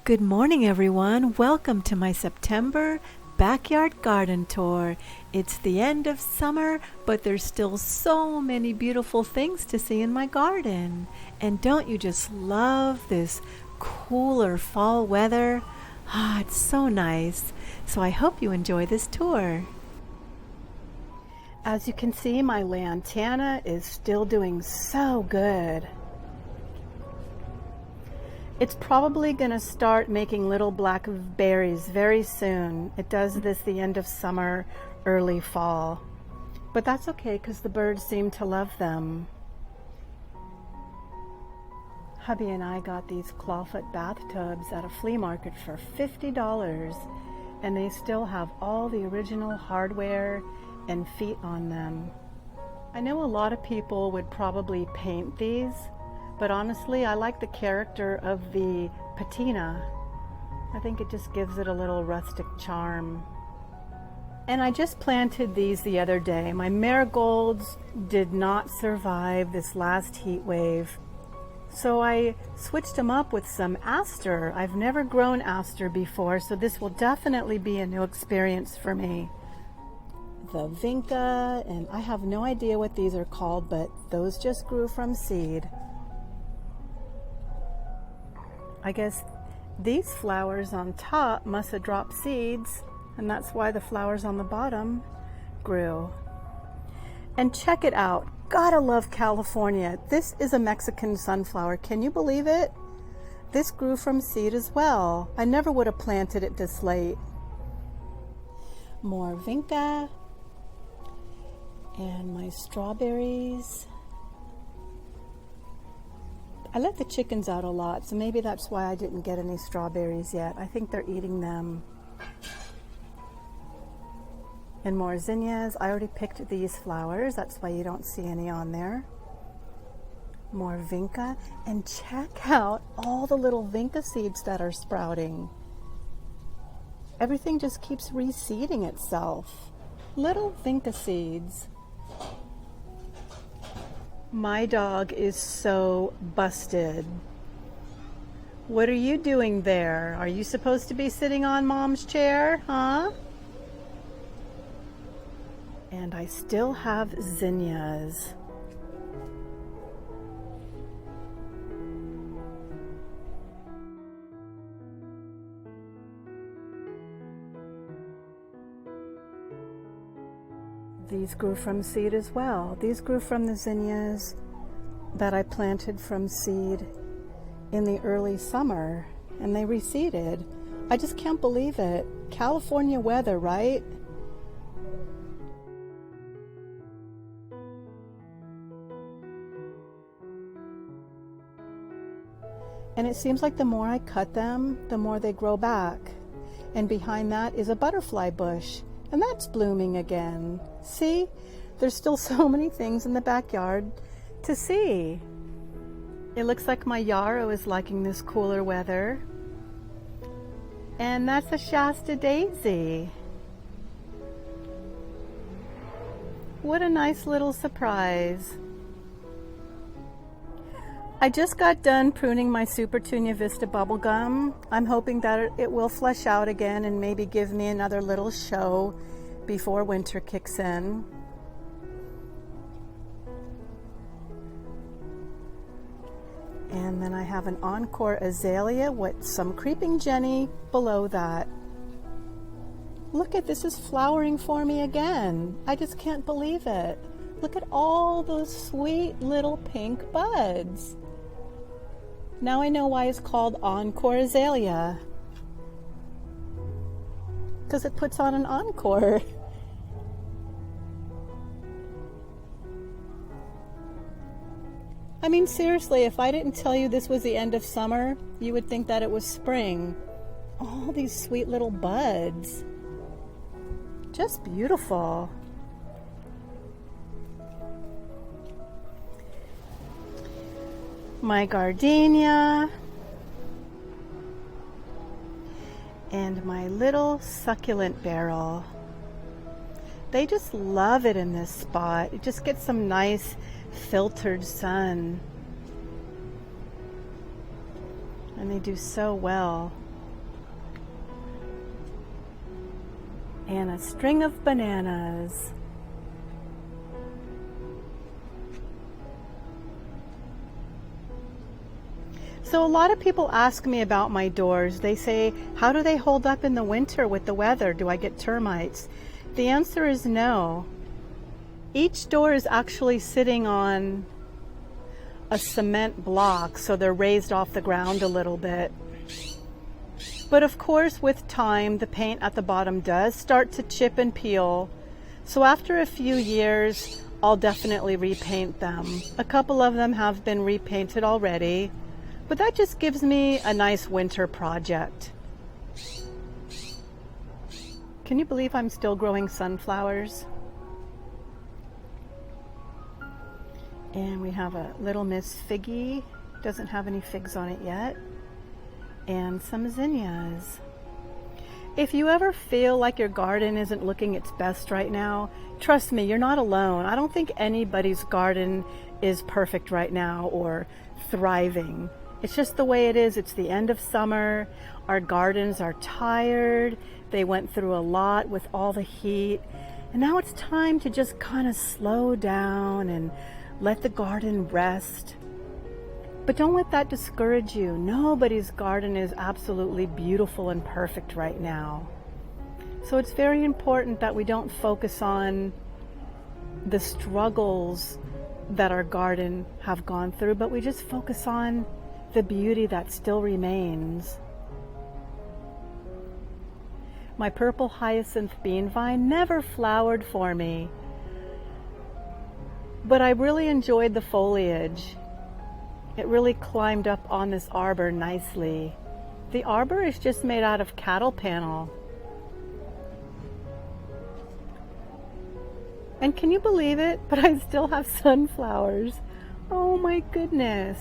Good morning, everyone. Welcome to my September backyard garden tour. It's the end of summer, but there's still so many beautiful things to see in my garden. And don't you just love this cooler fall weather? Ah, it's so nice. So I hope you enjoy this tour. As you can see, my Lantana is still doing so good. It's probably going to start making little black berries very soon. It does this the end of summer, early fall. But that's okay because the birds seem to love them. Hubby and I got these clawfoot bathtubs at a flea market for $50, and they still have all the original hardware and feet on them. I know a lot of people would probably paint these, but honestly, I like the character of the patina. I think it just gives it a little rustic charm. And I just planted these the other day. My marigolds did not survive this last heat wave, so I switched them up with some aster. I've never grown aster before, so this will definitely be a new experience for me. The vinca, and I have no idea what these are called, but those just grew from seed. I guess these flowers on top must have dropped seeds, and that's why the flowers on the bottom grew. And check it out. Gotta love California. This is a Mexican sunflower. Can you believe it? This grew from seed as well. I never would have planted it this late. More vinca. And my strawberries. I let the chickens out a lot, so maybe that's why I didn't get any strawberries yet. I think they're eating them. And more zinnias. I already picked these flowers. That's why you don't see any on there. More vinca. And check out all the little vinca seeds that are sprouting. Everything just keeps reseeding itself. Little vinca seeds. My dog is so busted. What are you doing there? Are you supposed to be sitting on Mom's chair, huh? And I still have zinnias. These grew from seed as well. These grew from the zinnias that I planted from seed in the early summer, and they reseeded. I just can't believe it. California weather, right? And it seems like the more I cut them, the more they grow back. And behind that is a butterfly bush. And that's blooming again. See, there's still so many things in the backyard to see. It looks like my yarrow is liking this cooler weather. And that's a Shasta daisy. What a nice little surprise. I just got done pruning my Super Tunia Vista bubblegum. I'm hoping that it will flesh out again and maybe give me another little show before winter kicks in. And then I have an Encore Azalea with some creeping Jenny below that. Look at this, is flowering for me again. I just can't believe it. Look at all those sweet little pink buds. Now I know why it's called Encore Azalea. Because it puts on an encore. I mean, seriously, if I didn't tell you this was the end of summer, you would think that it was spring. All these sweet little buds. Just beautiful. My gardenia, and my little succulent barrel. They just love it in this spot. It just gets some nice filtered sun. And they do so well. and a string of bananas. So a lot of people ask me about my doors. They say, how do they hold up in the winter with the weather? Do I get termites? The answer is no. Each door is actually sitting on a cement block, so they're raised off the ground a little bit. But of course, with time, the paint at the bottom does start to chip and peel. So after a few years, I'll definitely repaint them. A couple of them have been repainted already. But that just gives me a nice winter project. Can you believe I'm still growing sunflowers? And we have a little Miss Figgy, doesn't have any figs on it yet, and some zinnias. If you ever feel like your garden isn't looking its best right now, trust me, you're not alone. I don't think anybody's garden is perfect right now or thriving. It's just the way it is. It's the end of summer. Our gardens are tired. They went through a lot with all the heat. And now it's time to just kind of slow down and let the garden rest. But don't let that discourage you. Nobody's garden is absolutely beautiful and perfect right now. So it's very important that we don't focus on the struggles that our garden have gone through, but we just focus on the beauty that still remains. My purple hyacinth bean vine never flowered for me, but I really enjoyed the foliage. It really climbed up on this arbor nicely. The arbor is just made out of cattle panel. And can you believe it? But I still have sunflowers. Oh my goodness.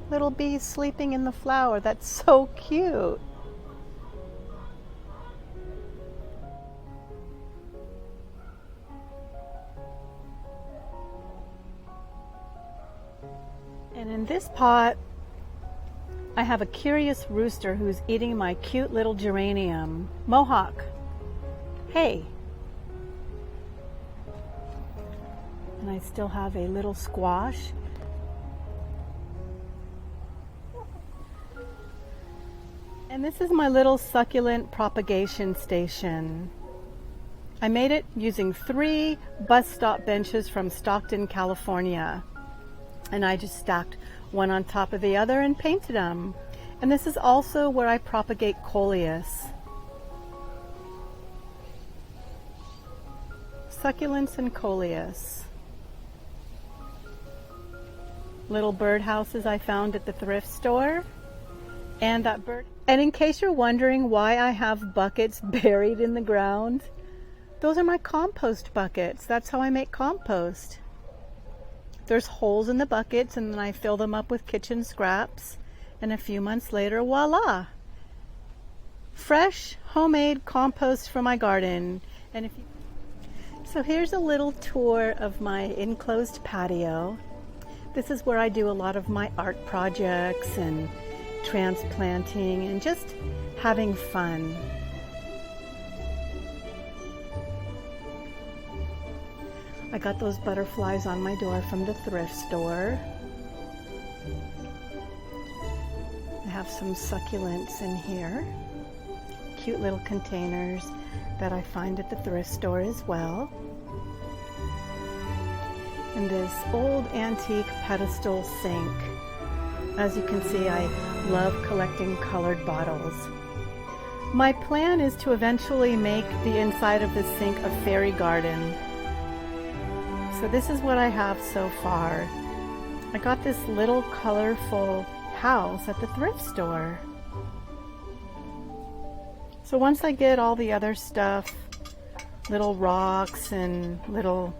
Little bees sleeping in the flower. That's so cute. And in this pot, I have a curious rooster who's eating my cute little geranium. Mohawk. Hey. And I still have a little squash. And this is my little succulent propagation station. I made it using 3 bus stop benches from Stockton, California. And I just stacked one on top of the other and painted them. And this is also where I propagate coleus. Succulents and coleus. Little birdhouses I found at the thrift store. And that bird. And in case you're wondering why I have buckets buried in the ground, those are my compost buckets. That's how I make compost. There's holes in the buckets, and then I fill them up with kitchen scraps, and a few months later, voila! Fresh, homemade compost for my garden. And so here's a little tour of my enclosed patio. This is where I do a lot of my art projects and transplanting and just having fun. I got those butterflies on my door from the thrift store. I have some succulents in here. Cute little containers that I find at the thrift store as well. And this old antique pedestal sink. As you can see, I love collecting colored bottles. My plan is to eventually make the inside of this sink a fairy garden. So this is what I have so far. I got this little colorful house at the thrift store. So once I get all the other stuff, little rocks and little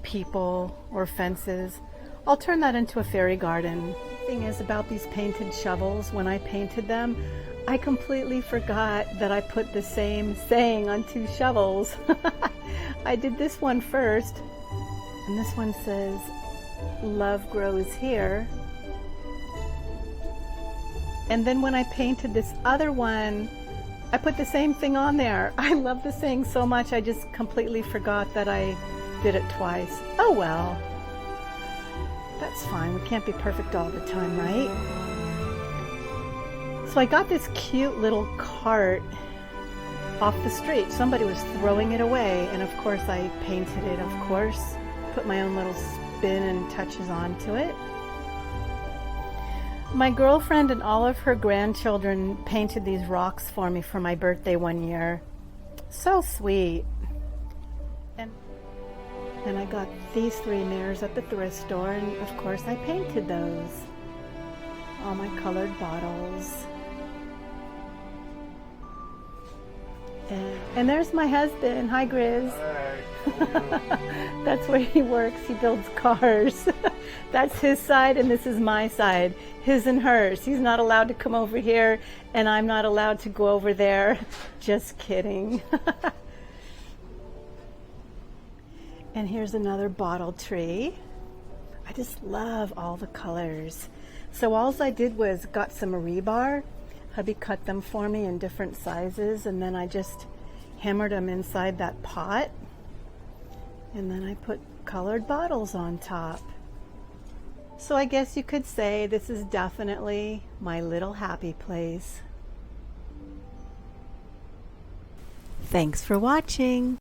people or fences, I'll turn that into a fairy garden. The thing is about these painted shovels, when I painted them, I completely forgot that I put the same saying on 2 shovels. I did this one first, and this one says, "Love grows here." And then when I painted this other one, I put the same thing on there. I love this thing so much, I just completely forgot that I did it twice. Oh well. That's fine. We can't be perfect all the time, right? So I got this cute little cart off the street. Somebody was throwing it away, and of course I painted it, of course. Put my own little spin and touches onto it. My girlfriend and all of her grandchildren painted these rocks for me for my birthday one year. So sweet. And I got these 3 mirrors at the thrift store, and of course I painted those. All my colored bottles. And there's my husband. Hi, Grizz. Hi. That's where he works. He builds cars. That's his side, and this is my side. His and hers. He's not allowed to come over here, and I'm not allowed to go over there. Just kidding. And here's another bottle tree. I just love all the colors. So all I did was got some rebar. Hubby cut them for me in different sizes, and then I just hammered them inside that pot. And then I put colored bottles on top. So I guess you could say this is definitely my little happy place. Thanks for watching.